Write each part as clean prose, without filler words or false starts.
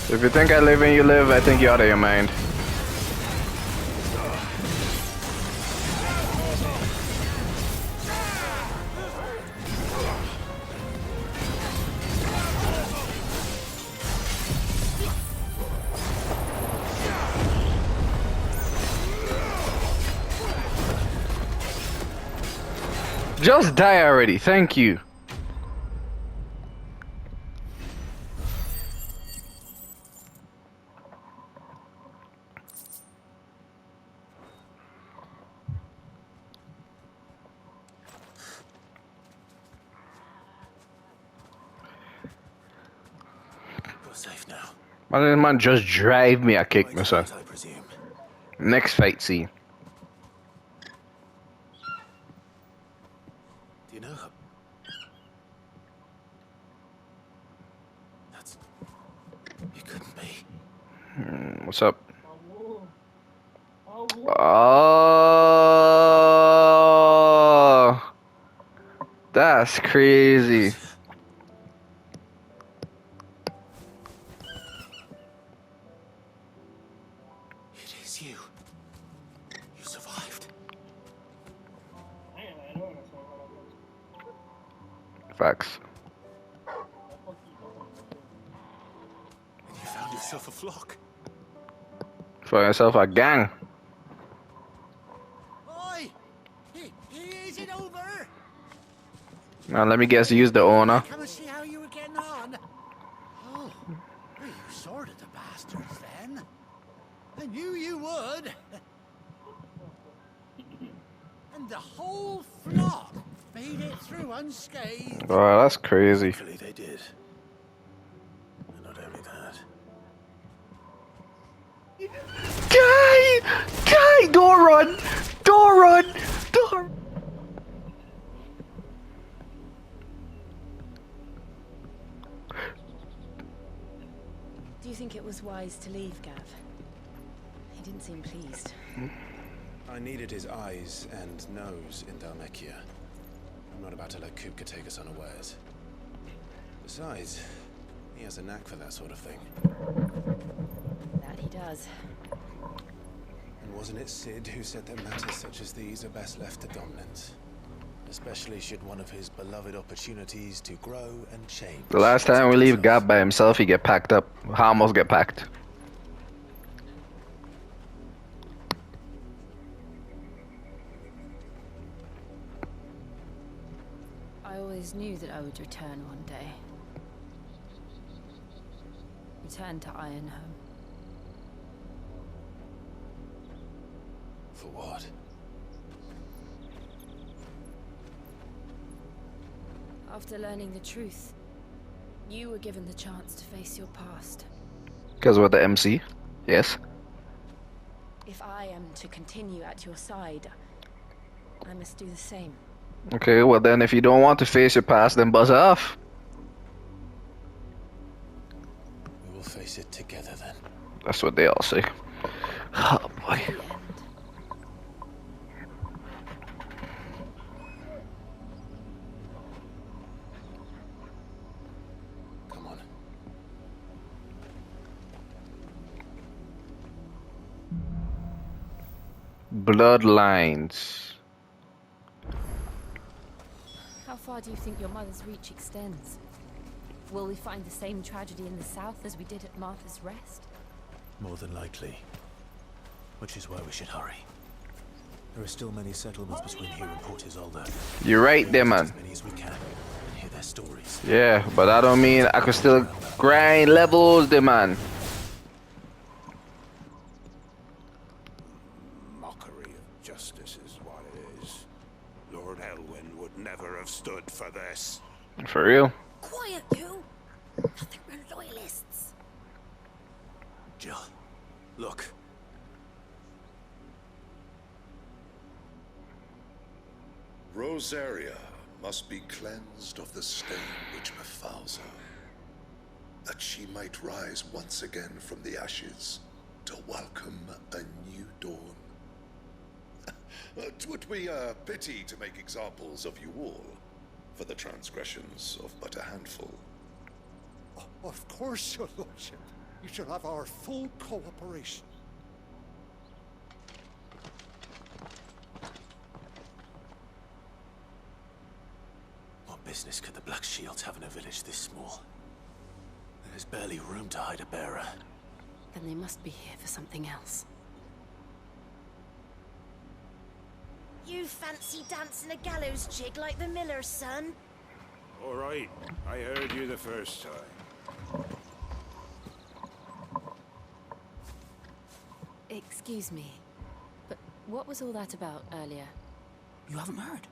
If you think I live and you live, I think you're out of your mind. Just die already, thank you. Safe now. Man, just drive me a kick, my son. Next fight scene. Do you know her? That's... You couldn't be. What's up? Oh, that's crazy. You survived. Facts. And you found yourself a flock. For yourself a gang. Oi! Is it over? Now let me guess, use the owner. Come and see how you were getting on. Oh, you sorted the bastards then. I knew you would. And the whole flock made it through unscathed. Oh, that's crazy. Hopefully they did. And not only that. Die! Die! Don't run! Don't run! Don't. Do you think it was wise to leave, Gav? He didn't seem pleased. I needed his eyes and nose in Dhalmekia. I'm not about to let Kupka take us unawares. Besides, he has a knack for that sort of thing. That he does. And wasn't it Sid who said that matters such as these are best left to dominance? Especially should one of his beloved opportunities to grow and change. The last time we leave Gav by himself, he get packed up. I almost get packed. I always knew that I would return one day. Return to Ironhome. For what? After learning the truth, you were given the chance to face your past. Because we're the MC? Yes. If I am to continue at your side, I must do the same. Okay, well then if you don't want to face your past, then buzz off. We will face it together then. That's what they all say. Oh boy. The end. Come on. Bloodlines. How far do you think your mother's reach extends? Will we find the same tragedy in the south as we did at Martha's Rest? More than likely. Which is why we should hurry. There are still many settlements between here and Port Isolde. You're right there, man. As many as we can. And hear their their stories. Yeah, but I don't mean I could still grind levels, the man. Mockery of justice is what it is. Lord Elwyn would never have stood for this. For real. Quiet, you! I think we're loyalists. Jill, look. Rosaria must be cleansed of the stain which befouls her, that she might rise once again from the ashes to welcome a new dawn. 'Twould be a pity to make examples of you all for the transgressions of but a handful. Of course, your lordship. You shall have our full cooperation. What business could the Black Shields have in a village this small? There's barely room to hide a bearer. Then they must be here for something else. You fancy dancing a gallows jig like the miller's son? All right, I heard you the first time. Excuse me, but what was all that about earlier? You haven't heard?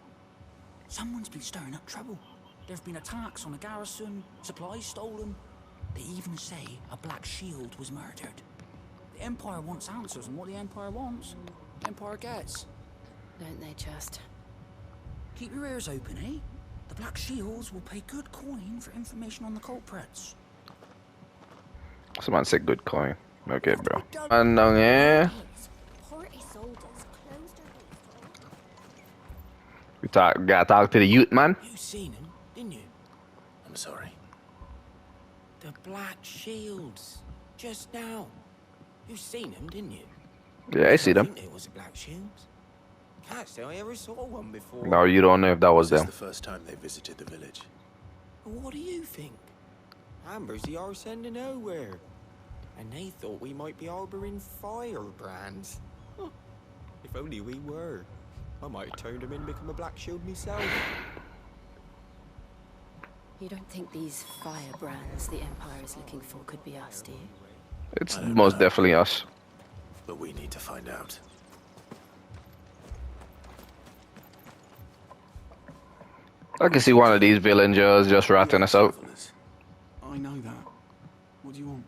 Someone's been stirring up trouble. There've been attacks on the garrison, supplies stolen. They even say a Black Shield was murdered. The Empire wants answers, and what the Empire wants, the Empire gets. Don't they just? Keep your ears open, eh? The Black Shields will pay good coin for information on the culprits. Someone said good coin. Okay, bro. Andong eh. Party soldiers closed their doors. We gotta talk to the youth, man. You seen him, didn't you? I'm sorry. The Black Shields. Just now. You seen him, didn't you? Yeah, I see them. think it was the Black Shields. Can't say I ever saw one before. No, you don't know if that was This is them. the first time they visited the village. What do you think? Amber's the arse end of nowhere. And they thought we might be harboring firebrands. Huh. If only we were. I might have turned them in and become a Black Shield myself. You don't think these firebrands the Empire is looking for could be us, do you? It's I don't most know. definitely us. But we need to find out. I can see one of these villagers just ratting us out. Travelers. I know that. What do you want?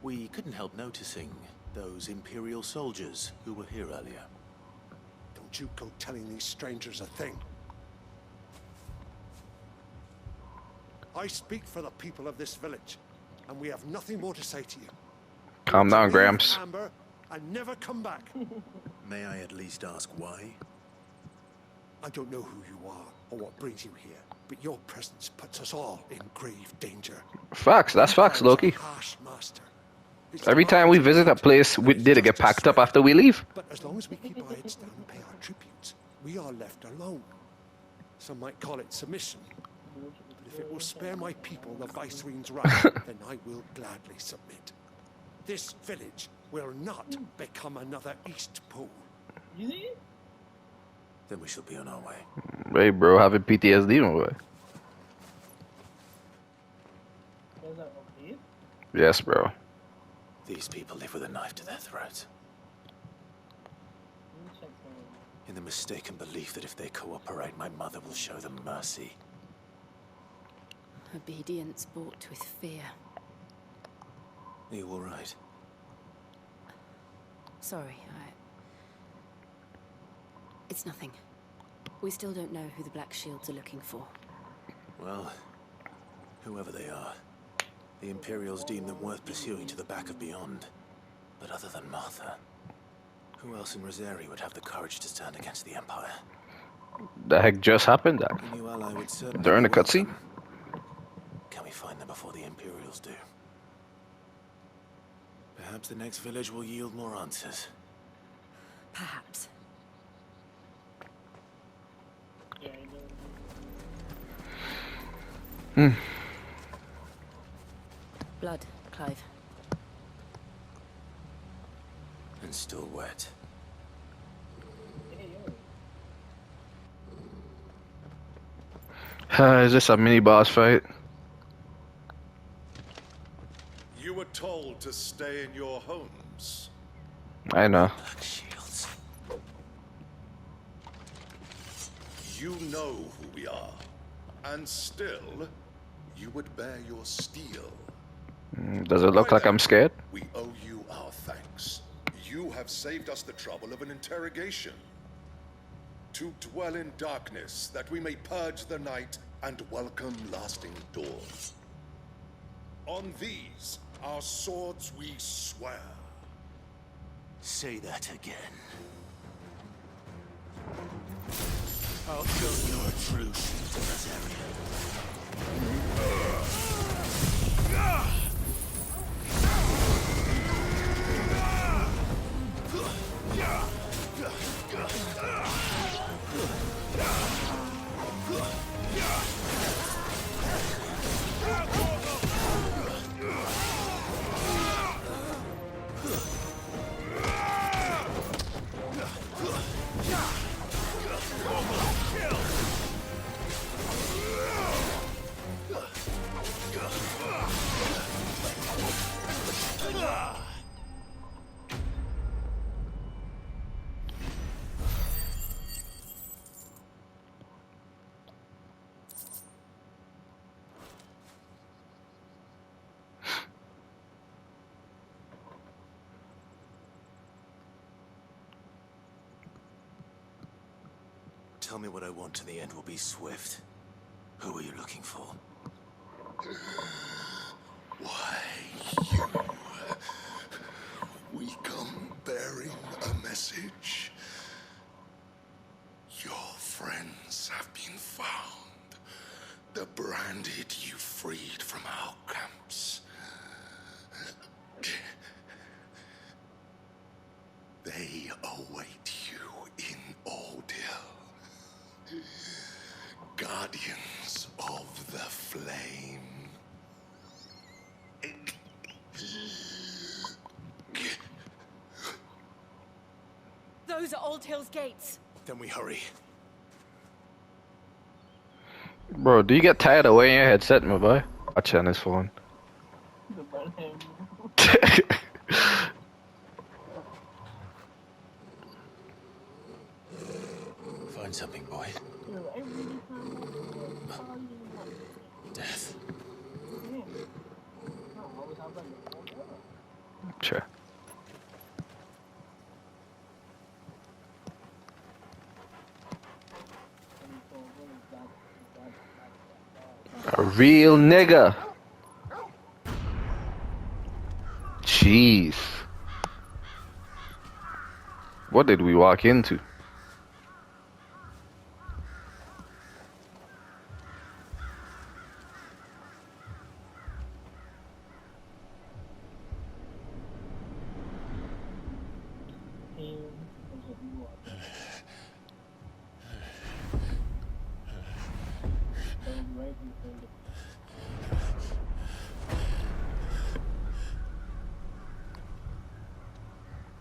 We couldn't help noticing those Imperial soldiers who were here earlier. Don't you go telling these strangers a thing. I speak for the people of this village, and we have nothing more to say to you. Calm down, Leave Gramps. Amber and never come back. May I at least ask why? I don't know who you are or what brings you here, but your presence puts us all in grave danger. Facts, that's facts, Loki. Harsh master. It's Every time we visit a place, did it get packed up after we leave? But as long as we keep our heads down and pay our tributes, we are left alone. Some might call it submission. But if it will spare my people the Viceroy's wrath, then I will gladly submit. This village will not become another East Pool. Then we shall be on our way. Hey, bro, having PTSD, my boy. Yes, bro. These people live with a knife to their throats. In the mistaken belief that if they cooperate, my mother will show them mercy. Obedience bought with fear. Are you all right? Sorry, It's nothing. We still don't know who the Black Shields are looking for. Well, whoever they are, the Imperials deem them worth pursuing to the back of beyond. But other than Martha, who else in Rosaria would have the courage to stand against the Empire? The heck just happened, that? A new ally would certainly During be the cutscene? welcome. Can we find them before the Imperials do? Perhaps the next village will yield more answers. Perhaps. Blood, Clive. And still wet. Is this a mini boss fight? You were told to stay in your homes. I know. Black shields. You know who we are. And still, you would bear your steel. Does it look like I'm scared? We owe you our thanks. You have saved us the trouble of an interrogation. To dwell in darkness, that we may purge the night and welcome lasting dawn. On these, our swords we swear. Say that again. I'll show your truth to this area. Tell me what I want and the end will be swift. Who are you looking for? Why, you... We come bearing a message. Your friends have been found. The branded you freed from our camps. They await you in Ordeal. Guardians of the Flame. Those are Old Hill's gates. Then we hurry. Bro, do you get tired of wearing your headset, my boy? Watch on his phone. Find something, boy. Death. Sure. A real nigga. Jeez. What did we walk into?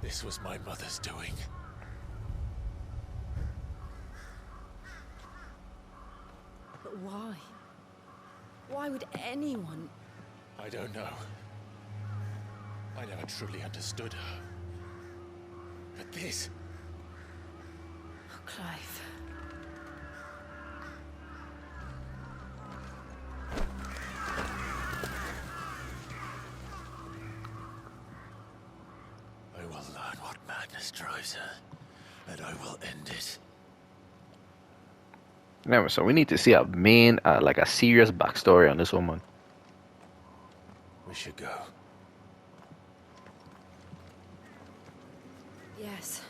This was my mother's doing. But why? Why would anyone? I don't know. I never truly understood her. But this... Oh, Clive. I will learn what madness drives her, and I will end it. Yeah, so we need to see a main, like a serious backstory on this woman. We should go. Yes.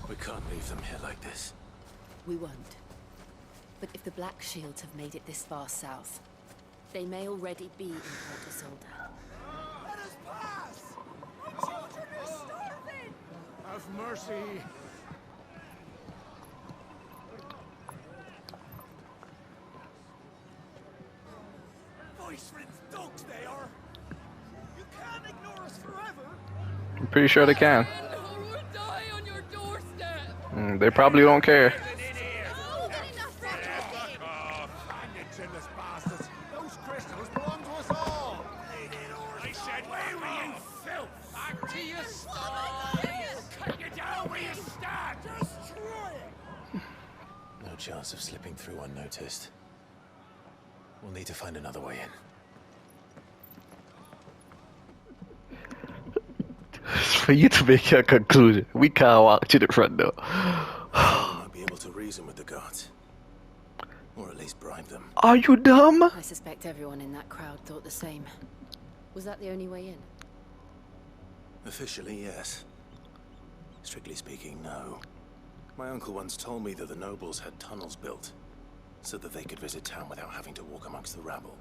We can't leave them here like this. We won't. But if the Black Shields have made it this far south, they may already be in Port Isolde. Let us pass! Our children are starving! Have mercy! Voice-rinsed dogs they are! You can't ignore us forever! I'm pretty sure they can. Who would die on your They probably don't care. Those crystals belong to us all. I said, where were you, filth? Back to your stall. Cut you down where you stand. Destroy it. No chance of slipping through unnoticed. We'll need to find another way in. For you to make your conclusion, we can't walk to the front door. We might be able to reason with the guards. Or at least bribe them. Are you dumb? I suspect everyone in that crowd thought the same. Was that the only way in? Officially, yes. Strictly speaking, no. My uncle once told me that the nobles had tunnels built, so that they could visit town without having to walk amongst the rabble.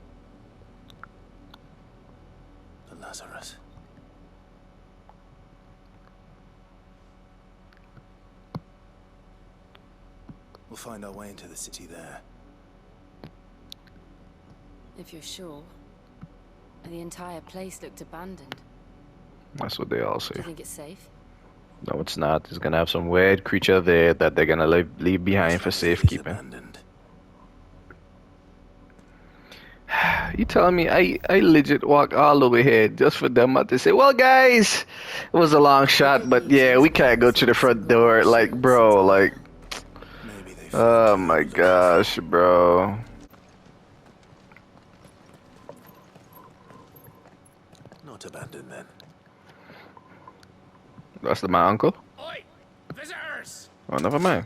The Lazarus. We'll find our way into the city there. If you're sure. The entire place looked abandoned. That's what they all Do say. you think it's safe? No, it's not. There's gonna have some weird creature there that they're gonna leave behind for safekeeping. Abandoned. You telling me I legit walked all over here just for them to say, well, guys, it was a long shot, but yeah, we can't go to the front door. Like, bro, like, Maybe they oh my gosh, bro. Not abandoned then. That's my uncle. Oi, visitors! Oh, never mind.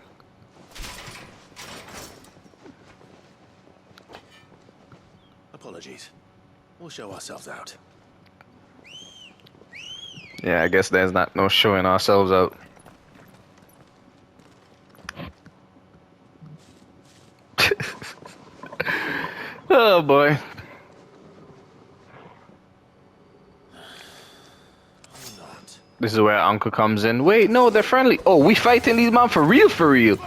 Apologies. We'll show ourselves out. Yeah, I guess there's not no showing ourselves out. Oh boy. Not. This is where Uncle comes in. Wait, no, they're friendly. Oh, we fighting these man for real, for real.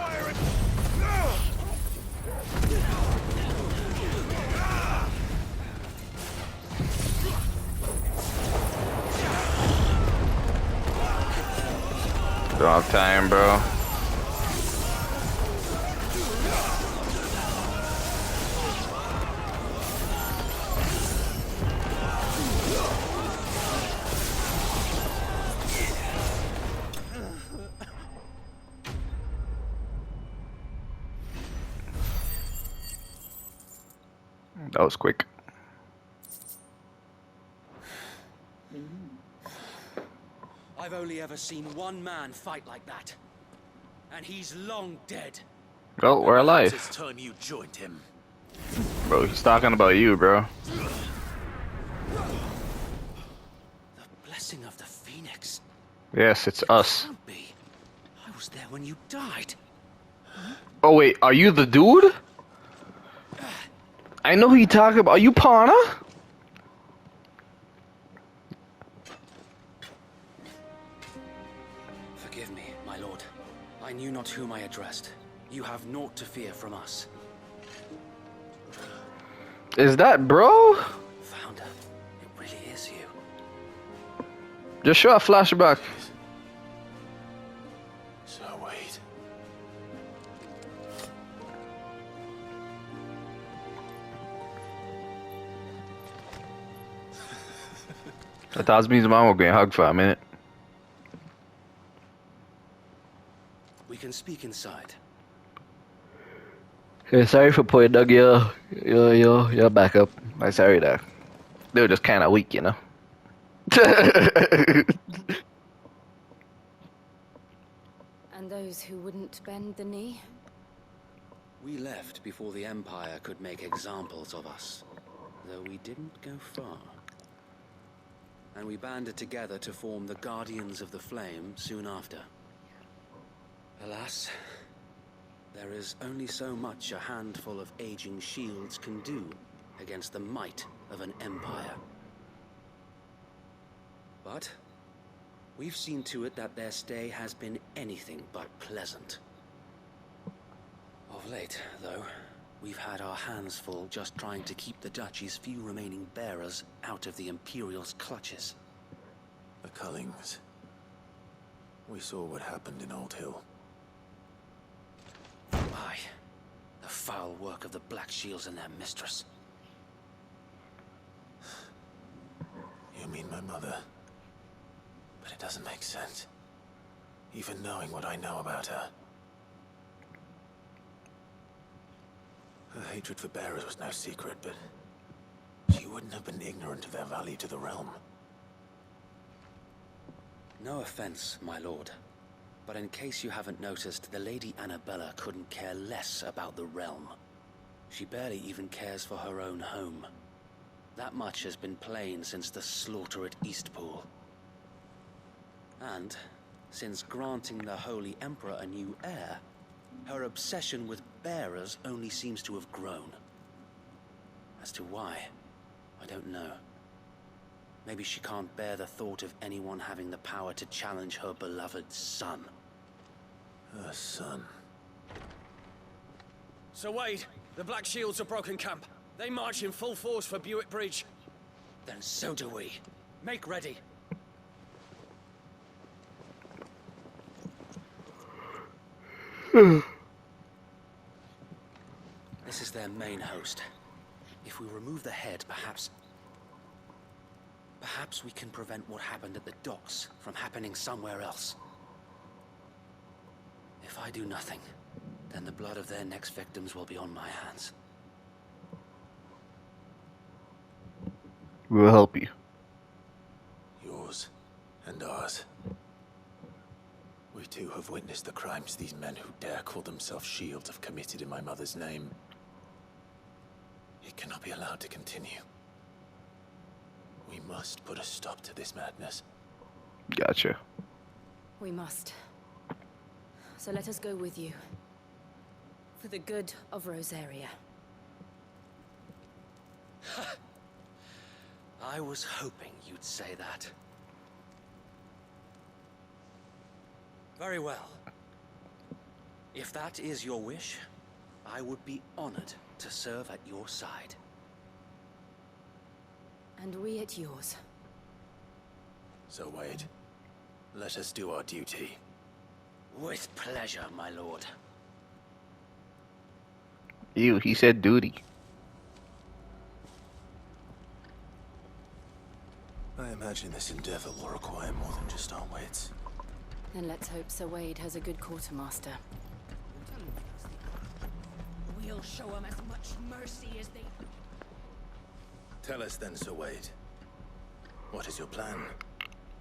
Don't have time, bro. That was quick. I've only ever seen one man fight like that. And he's long dead. Well, we're alive. It's time you joined him. Bro, he's talking about you, bro. The blessing of the Phoenix. Yes, it's us. Can't be. I was there when you died. Oh, wait, are you the dude? I know who you talking about. Are you Pana? Forgive me, my lord. I knew not whom I addressed. You have naught to fear from us. Is that bro? Founder, it really is you. Just show a flashback. So wait. I thought means mom was getting hugged for a minute. We can speak inside. Okay, sorry for putting Doug your backup. I'm sorry that they were just kind of weak, you know. And those who wouldn't bend the knee? We left before the Empire could make examples of us, though we didn't go far. And we banded together to form the Guardians of the Flame soon after. Alas, there is only so much a handful of aging shields can do against the might of an empire. But we've seen to it that their stay has been anything but pleasant. Of late, though, we've had our hands full just trying to keep the Duchy's few remaining bearers out of the Imperial's clutches. The Cullings. We saw what happened in Old Hill. foul work of the Black Shields and their mistress. You mean my mother? But it doesn't make sense. Even knowing what I know about her. Her hatred for bearers was no secret, but she wouldn't have been ignorant of their value to the realm. No offense, my lord. But in case you haven't noticed, the Lady Annabella couldn't care less about the realm. She barely even cares for her own home. That much has been plain since the slaughter at Eastpool. And, since granting the Holy Emperor a new heir, her obsession with bearers only seems to have grown. As to why, I don't know. Maybe she can't bear the thought of anyone having the power to challenge her beloved son. Her son. Sir Wade, the Black Shields have broken camp. They march in full force for Buick Bridge. Then so do we. Make ready. This is their main host. If we remove the head, perhaps we can prevent what happened at the docks from happening somewhere else. If I do nothing, then the blood of their next victims will be on my hands. We will help you. Yours and ours. We too have witnessed the crimes these men who dare call themselves shields have committed in my mother's name. It cannot be allowed to continue. We must put a stop to this madness. Gotcha. We must. So let us go with you. For the good of Rosaria. I was hoping you'd say that. Very well. If that is your wish, I would be honored to serve at your side. And we at yours. So Wade, let us do our duty. With pleasure, my lord. Ew, he said duty. I imagine this endeavor will require more than just our wits. Then let's hope Sir Wade has a good quartermaster. We'll show them as much mercy as they... Tell us then, Sir Wade. What is your plan?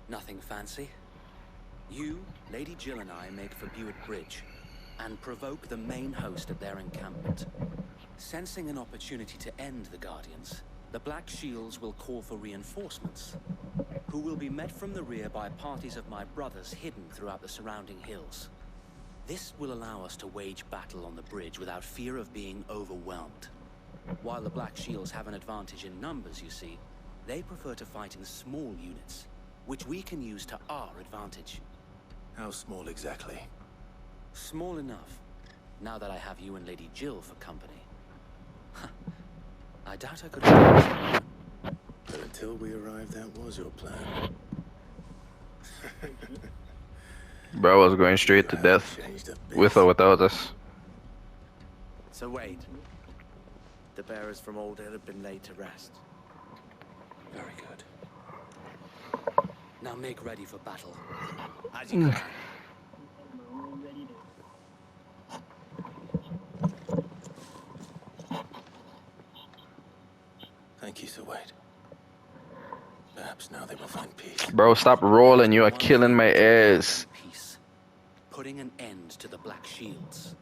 Nothing fancy. You, Lady Jill and I make for Buick Bridge, and provoke the main host at their encampment. Sensing an opportunity to end the Guardians, the Black Shields will call for reinforcements, who will be met from the rear by parties of my brothers hidden throughout the surrounding hills. This will allow us to wage battle on the bridge without fear of being overwhelmed. While the Black Shields have an advantage in numbers, you see, they prefer to fight in small units, which we can use to our advantage. How small exactly? Small enough, now that I have you and Lady Jill for company. I doubt I could have. But until we arrived, that was your plan. Bro was going straight to death, with or without us. So Wade, the bearers from Oldale have been laid to rest. Very good. Now make ready for battle. As you can. Thank you, Sir Wade. Perhaps now they will find peace. Bro, stop rolling. You are killing my ears. Peace. Putting an end to the Black Shields.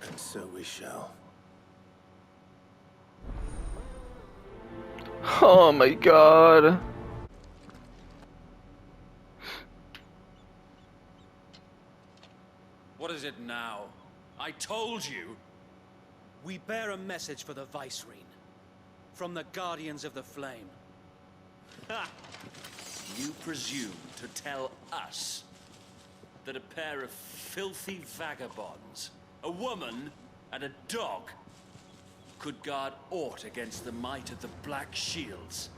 And so we shall. Oh my god. What is it now? I told you. We bear a message for the Vicereine. From the Guardians of the Flame. Ha! You presume to tell us that a pair of filthy vagabonds, a woman and a dog, could guard aught against the might of the Black Shields?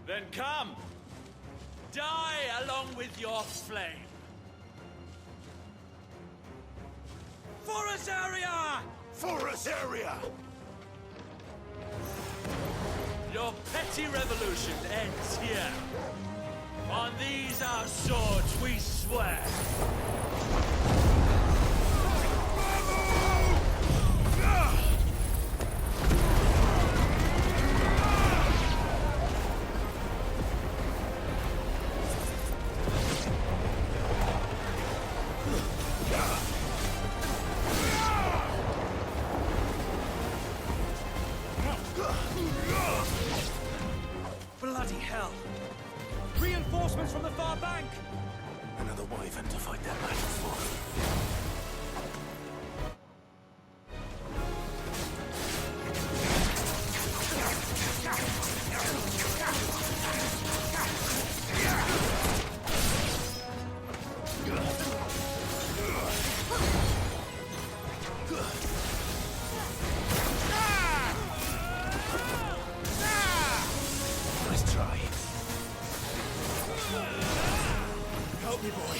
Then come! Die along with your flame! For Rosaria! For Rosaria! Your petty revolution ends here. On these our swords we swear. Bloody hell! Reinforcements from the far bank! Another wyvern to fight that battle for. Nice try. Help me, boy.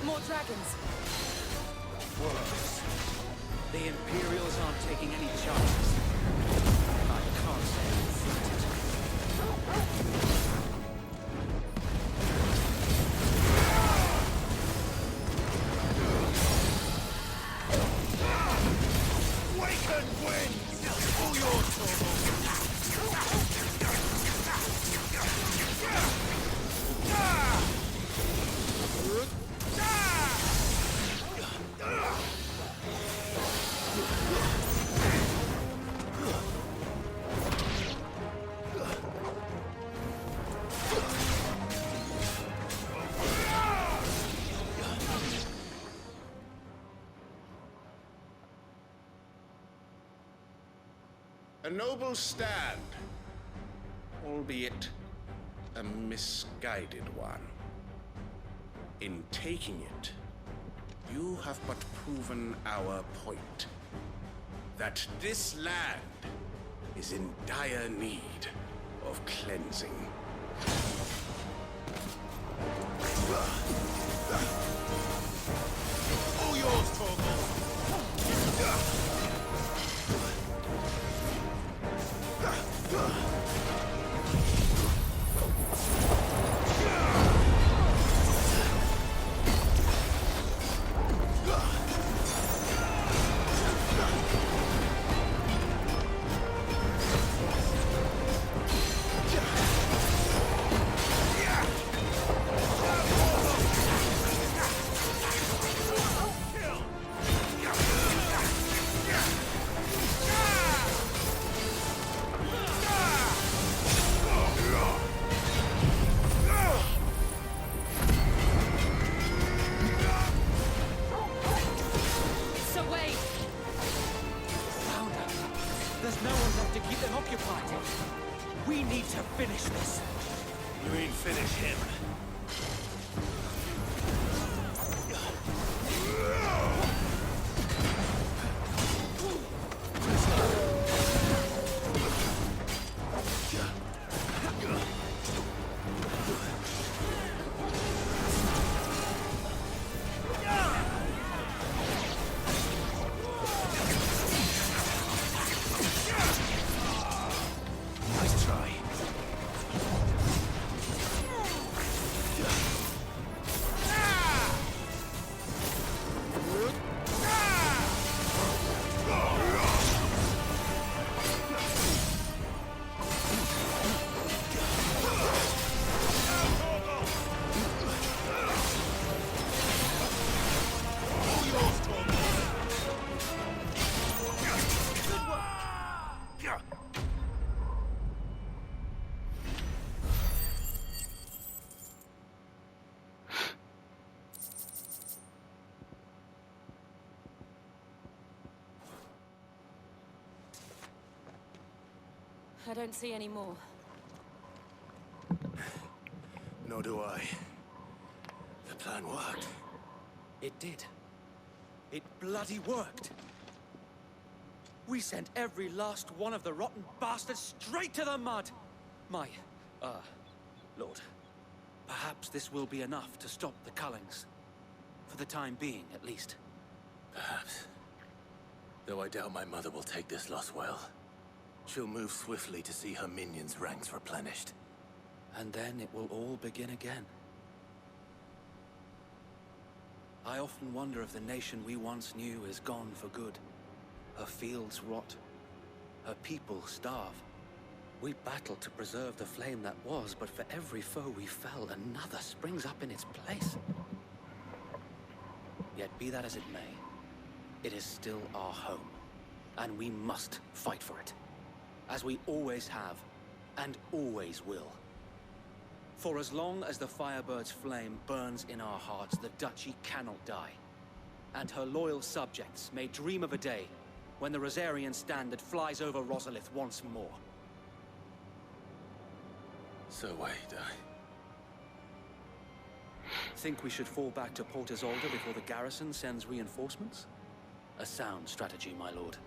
More dragons. The Imperials aren't taking any chances. I can't say I'm flattered. Wake and win! All yours, Torvald! A noble stand, albeit a misguided one. In taking it, you have but proven our point. That this land is in dire need of cleansing. All yours, Torvald! So wait. Found her. There's no one left to keep them occupied. We need to finish this. You mean finish him? Nice try. I don't see any more. Nor do I. The plan worked. It did. It bloody worked. We sent every last one of the rotten bastards straight to the mud! My, Lord, perhaps this will be enough to stop the Cullings. For the time being, at least. Perhaps. Though I doubt my mother will take this loss well. She'll move swiftly to see her minions' ranks replenished. And then it will all begin again. I often wonder if the nation we once knew is gone for good. Her fields rot. Her people starve. We battled to preserve the flame that was, but for every foe we fell, another springs up in its place. Yet be that as it may, it is still our home, and we must fight for it, as we always have, and always will. For as long as the Firebird's flame burns in our hearts, the Duchy cannot die, and her loyal subjects may dream of a day when the Rosarian standard flies over Rosalith once more. So wait, Think we should fall back to Port Isolde before the garrison sends reinforcements? A sound strategy, my lord.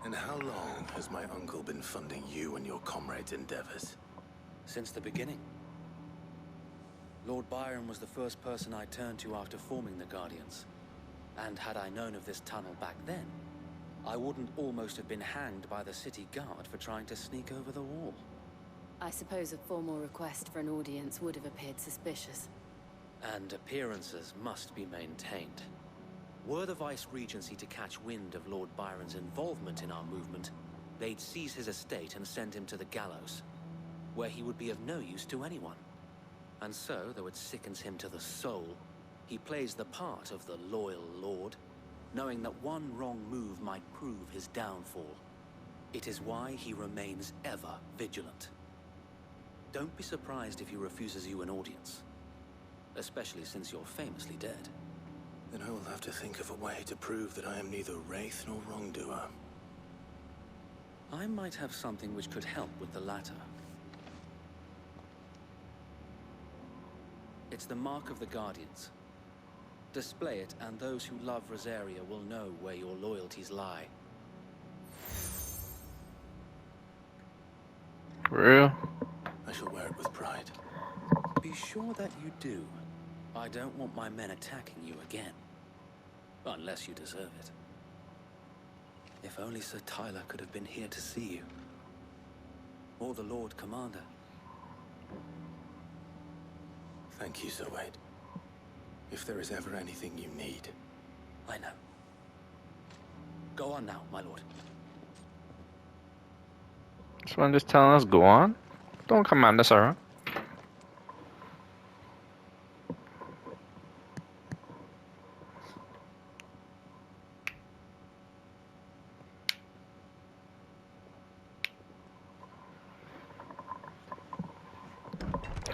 And how long has my uncle been funding you and your comrades' endeavors? Since the beginning. Lord Byron was the first person I turned to after forming the Guardians. And had I known of this tunnel back then, I wouldn't almost have been hanged by the city guard for trying to sneak over the wall. I suppose a formal request for an audience would have appeared suspicious. And appearances must be maintained. Were the Vice-Regency to catch wind of Lord Byron's involvement in our movement, they'd seize his estate and send him to the gallows, where he would be of no use to anyone. And so, though it sickens him to the soul, he plays the part of the loyal lord, knowing that one wrong move might prove his downfall. It is why he remains ever vigilant. Don't be surprised if he refuses you an audience, especially since you're famously dead. Then I will have to think of a way to prove that I am neither wraith nor wrongdoer. I might have something which could help with the latter. It's the mark of the Guardians. Display it, and those who love Rosaria will know where your loyalties lie. For real? I shall wear it with pride. Be sure that you do. I don't want my men attacking you again. Unless you deserve it. If only Sir Tyler could have been here to see you. Or the Lord Commander. Thank you, Sir Wade. If there is ever anything you need. I know. Go on now, my lord. This one just telling us go on? Don't command us around.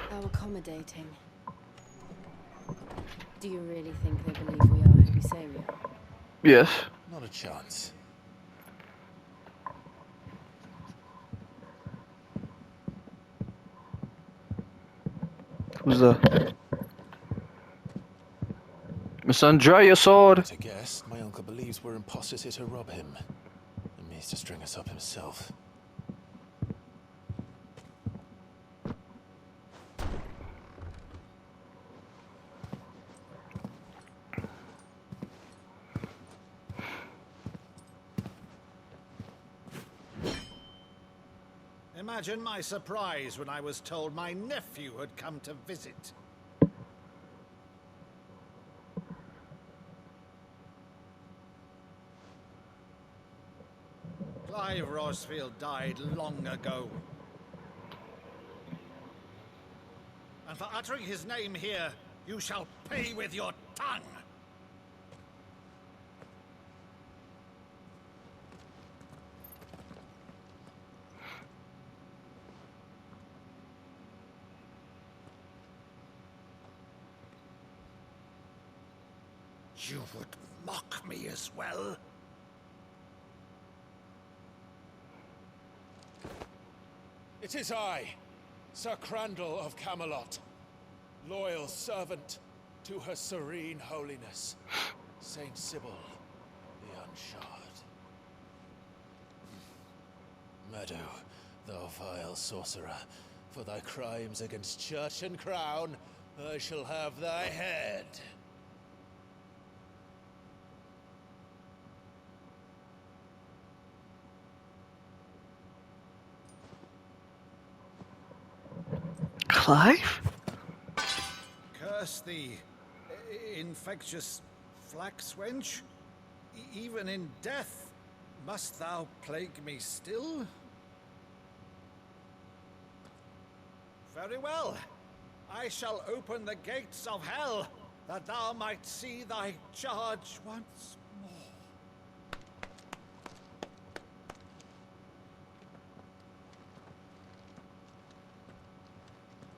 How accommodating. Do you really think they believe we are who we say we are? Yes. Not a chance. Who's the... Miss Andrea, your sword! To guess, my uncle believes we're imposters here to rob him. And means to string us up himself. Imagine my surprise when I was told my nephew had come to visit. Clive Rosfield died long ago. And for uttering his name here, you shall pay with your tongue! You would mock me as well? It is I, Sir Crandall of Camelot, loyal servant to Her Serene Holiness, Saint Sybil the Unshard. Meadow, thou vile sorcerer, for thy crimes against church and crown, I shall have thy head. Clive? Curse thee, infectious flax wench. Even in death, must thou plague me still? Very well. I shall open the gates of hell, that thou might see thy charge once more.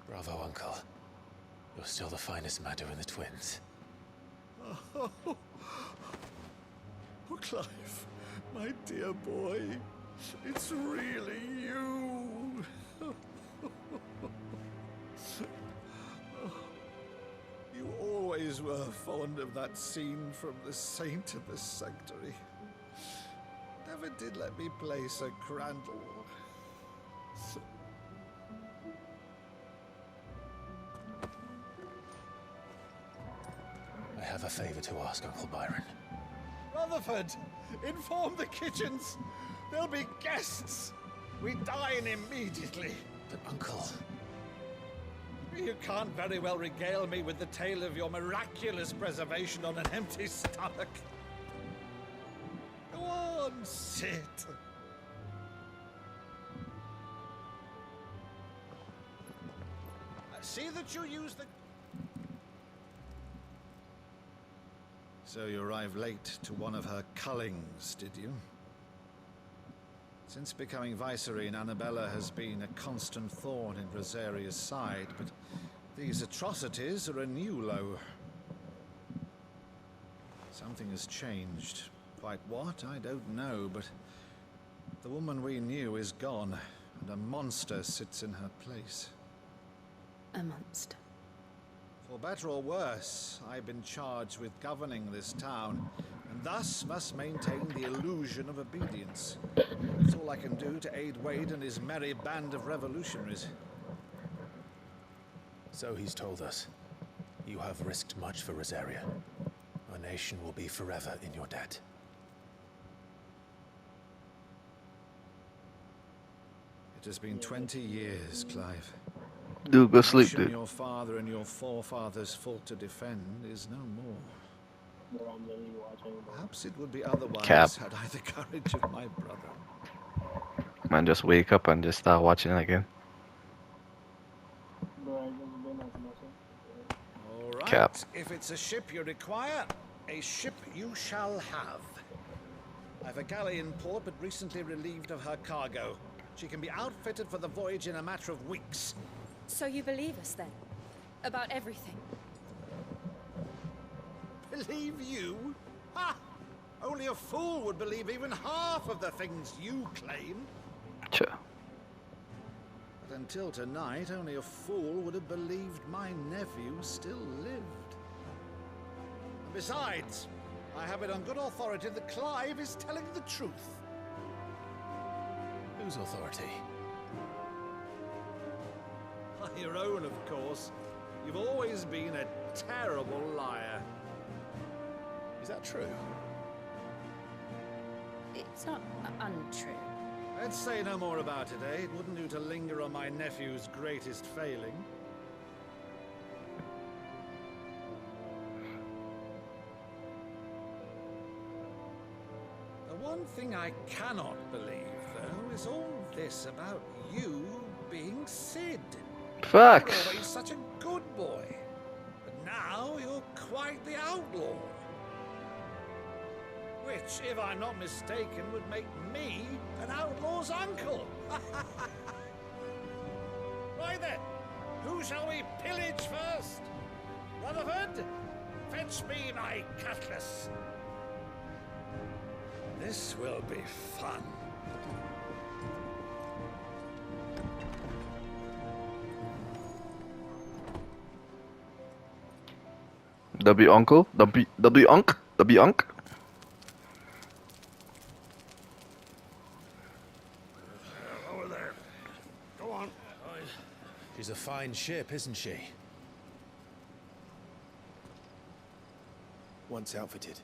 Bravo, Uncle. You're still the finest Meadow in the twins. Oh, Clive, my dear boy, it's really you. You always were fond of that scene from The Saint of the Sanctuary. Never did let me play Sir Crandall. I have a favor to ask, Uncle Byron. Rutherford, inform the kitchens. There'll be guests. We dine immediately. But, Uncle... You can't very well regale me with the tale of your miraculous preservation on an empty stomach. Go on, sit. See that you use the... So you arrived late to one of her cullings, did you? Since becoming Vicereine, Annabella has been a constant thorn in Rosaria's side, but these atrocities are a new low. Something has changed. Quite what, I don't know, but the woman we knew is gone, and a monster sits in her place. A monster. For better or worse, I've been charged with governing this town, and thus must maintain the illusion of obedience. It's all I can do to aid Wade and his merry band of revolutionaries. So he's told us. You have risked much for Rosaria. Our nation will be forever in your debt. It has been 20 years, Clive. Dude, go sleep, The nation dude. your father and your forefathers fought to defend is no more. Perhaps it would be otherwise Cap. had I the courage of my brother. Man, just wake up and just start watching it again. All right. Cap. If it's a ship you require, a ship you shall have. I've a galley in port, but recently relieved of her cargo. She can be outfitted for the voyage in a matter of weeks. So you believe us then? About everything? Believe you? Ha! Only a fool would believe even half of the things you claim. Sure. But until tonight, only a fool would have believed my nephew still lived. And besides, I have it on good authority that Clive is telling the truth. Whose authority? Your own, of course. You've always been a terrible liar. Is that true? It's not untrue. Let's say no more about it, eh? It wouldn't do to linger on my nephew's greatest failing. The one thing I cannot believe, though, is all this about you being Sid. Fuck. You were always such a good boy. But now you're quite the outlaw. Which, if I'm not mistaken, would make me an outlaw's uncle. Right then, who shall we pillage first? Rutherford, fetch me my cutlass. This will be fun. W uncle? W unk? W unk? Over there. Go on. She's a fine ship, isn't she? Once outfitted,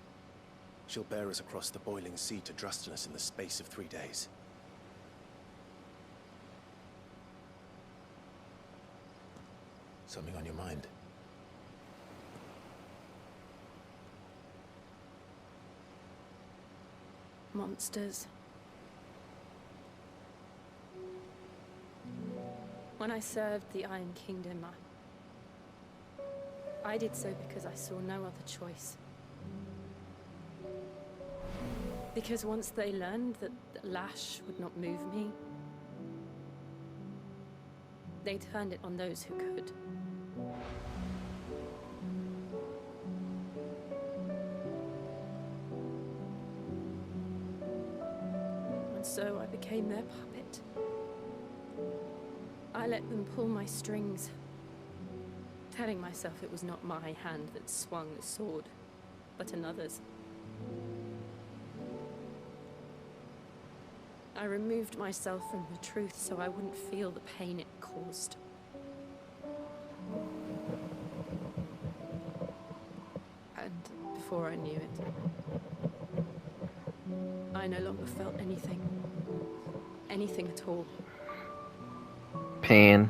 she'll bear us across the boiling sea to Drustinus in the space of 3 days. Something on your mind? Monsters. When I served the Iron Kingdom, I did so because I saw no other choice. Because once they learned that the lash would not move me, they turned it on those who could. And so I became their puppet. I let them pull my strings, telling myself it was not my hand that swung the sword, but another's. I removed myself from the truth so I wouldn't feel the pain it caused. And before I knew it, I no longer felt anything. Anything at all. Pain.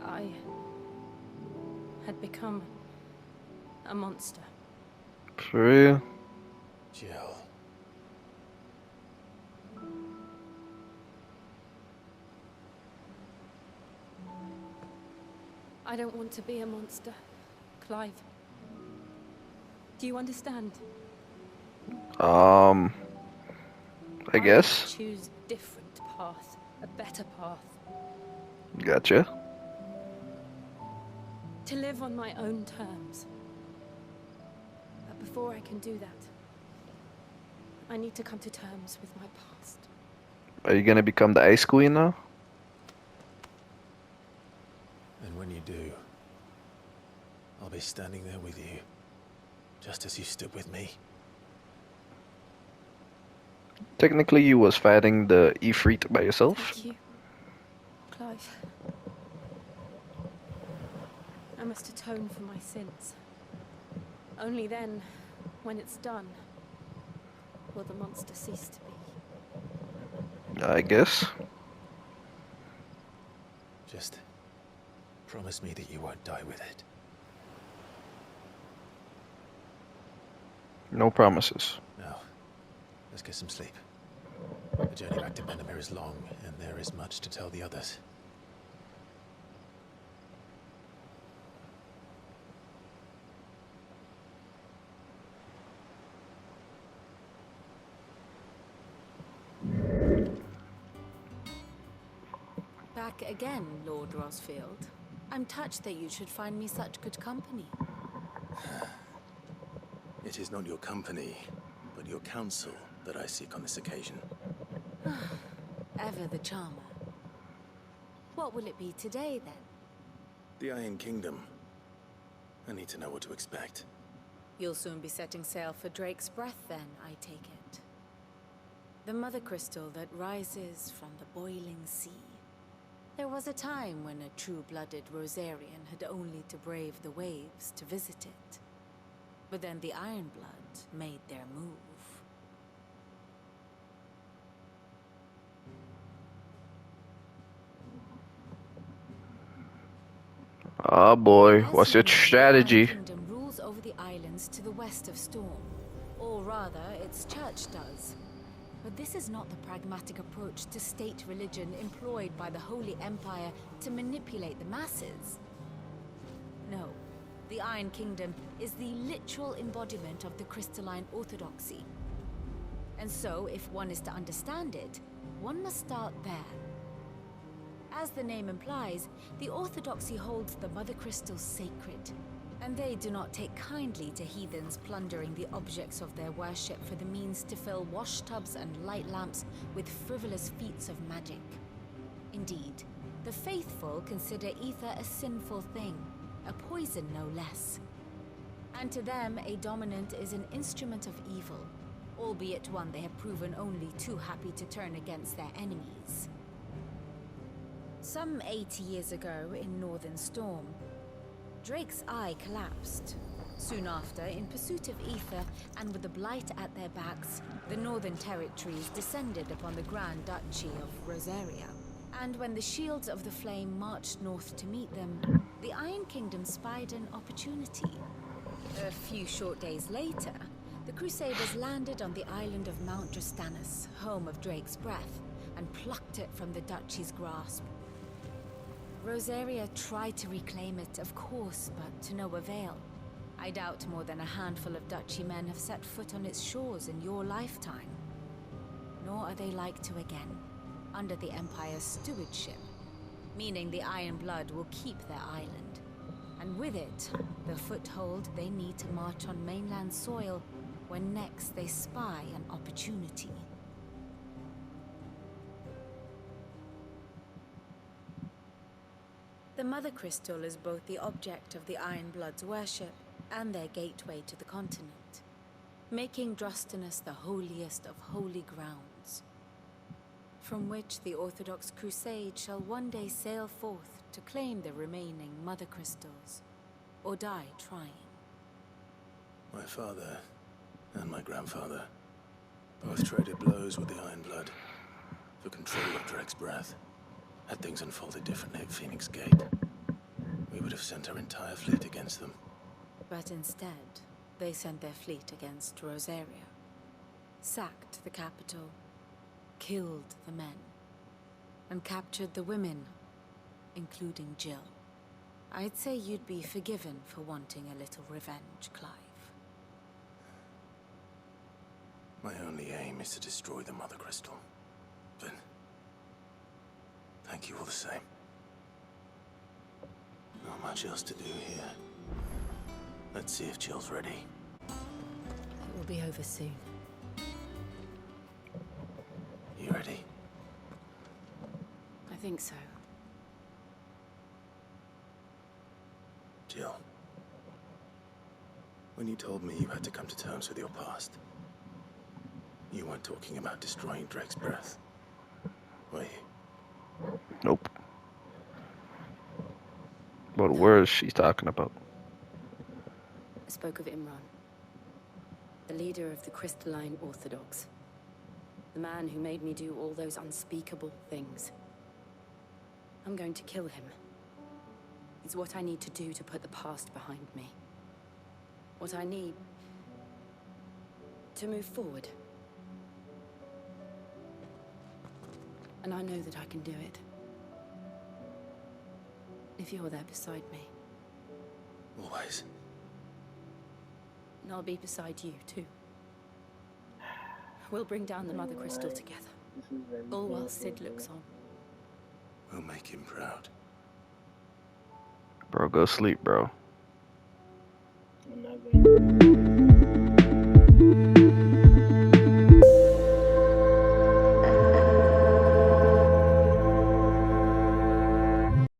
I had become a monster. For real? Jill. I don't want to be a monster, Clive. Do you understand? I guess. I choose different path, a better path. Gotcha. To live on my own terms. But before I can do that, I need to come to terms with my past. Are you gonna become the Ice Queen now? And when you do, I'll be standing there with you, just as you stood with me. Technically, you was fighting the Ifrit by yourself. Thank you, Clive. I must atone for my sins. Only then, when it's done, will the monster cease to be. I guess. Just promise me that you won't die with it. No promises. Now, let's get some sleep. The journey back to Benamir is long, and there is much to tell the others. Back again, Lord Rosfield. I'm touched that you should find me such good company. It is not your company, but your counsel that I seek on this occasion. Ever the charmer. What will it be today, then? The Iron Kingdom. I need to know what to expect. You'll soon be setting sail for Drake's Breath, then, I take it. The mother crystal that rises from the boiling sea. There was a time when a true-blooded Rosarian had only to brave the waves to visit it. But then the Ironblood made their move. Oh boy, what's your strategy? The Iron Kingdom rules over the islands to the west of Storm. Or rather, its church does. But this is not the pragmatic approach to state religion employed by the Holy Empire to manipulate the masses. No, the Iron Kingdom is the literal embodiment of the crystalline orthodoxy. And so, if one is to understand it, one must start there. As the name implies, the orthodoxy holds the Mother Crystals sacred, and they do not take kindly to heathens plundering the objects of their worship for the means to fill washtubs and light lamps with frivolous feats of magic. Indeed, The faithful consider ether a sinful thing, a poison no less. And to them, a dominant is an instrument of evil, albeit one they have proven only too happy to turn against their enemies. Some 80 years ago in Northern Storm, Drake's eye collapsed. Soon after, in pursuit of ether and with the Blight at their backs, the Northern Territories descended upon the Grand Duchy of Rosaria. And when the Shields of the Flame marched north to meet them, the Iron Kingdom spied an opportunity. A few short days later, the Crusaders landed on the island of Mount Drastanus, home of Drake's breath, and plucked it from the Duchy's grasp. Rosaria tried to reclaim it, of course, but to no avail. I doubt more than a handful of Duchy men have set foot on its shores in your lifetime. Nor are they like to again, under the Empire's stewardship, meaning the Iron Blood will keep their island. And with it, the foothold they need to march on mainland soil when next they spy an opportunity. The Mother Crystal is both the object of the Iron Blood's worship and their gateway to the continent, making Drastanus the holiest of holy grounds, from which the Orthodox Crusade shall one day sail forth to claim the remaining Mother Crystals, or die trying. My father and my grandfather both traded blows with the Iron Blood for control of Drake's breath. Had things unfolded differently at Phoenix Gate, we would have sent our entire fleet against them. But instead, they sent their fleet against Rosaria, sacked the capital, killed the men, and captured the women, including Jill. I'd say you'd be forgiven for wanting a little revenge, Clive. My only aim is to destroy the Mother Crystal. But thank you all the same. Not much else to do here. Let's see if Jill's ready. It will be over soon. You ready? I think so. Jill, when you told me you had to come to terms with your past, you weren't talking about destroying Drake's breath, were you? Nope. What words she's talking about? I spoke of Imran, the leader of the Crystalline Orthodox. The man who made me do all those unspeakable things. I'm going to kill him. It's what I need to do to put the past behind me. What I need to move forward. And I know that I can do it. If you're there beside me. Always. And I'll be beside you, too. We'll bring down the Mother Crystal together. All while Sid looks on. We'll make him proud. Bro, go sleep, bro.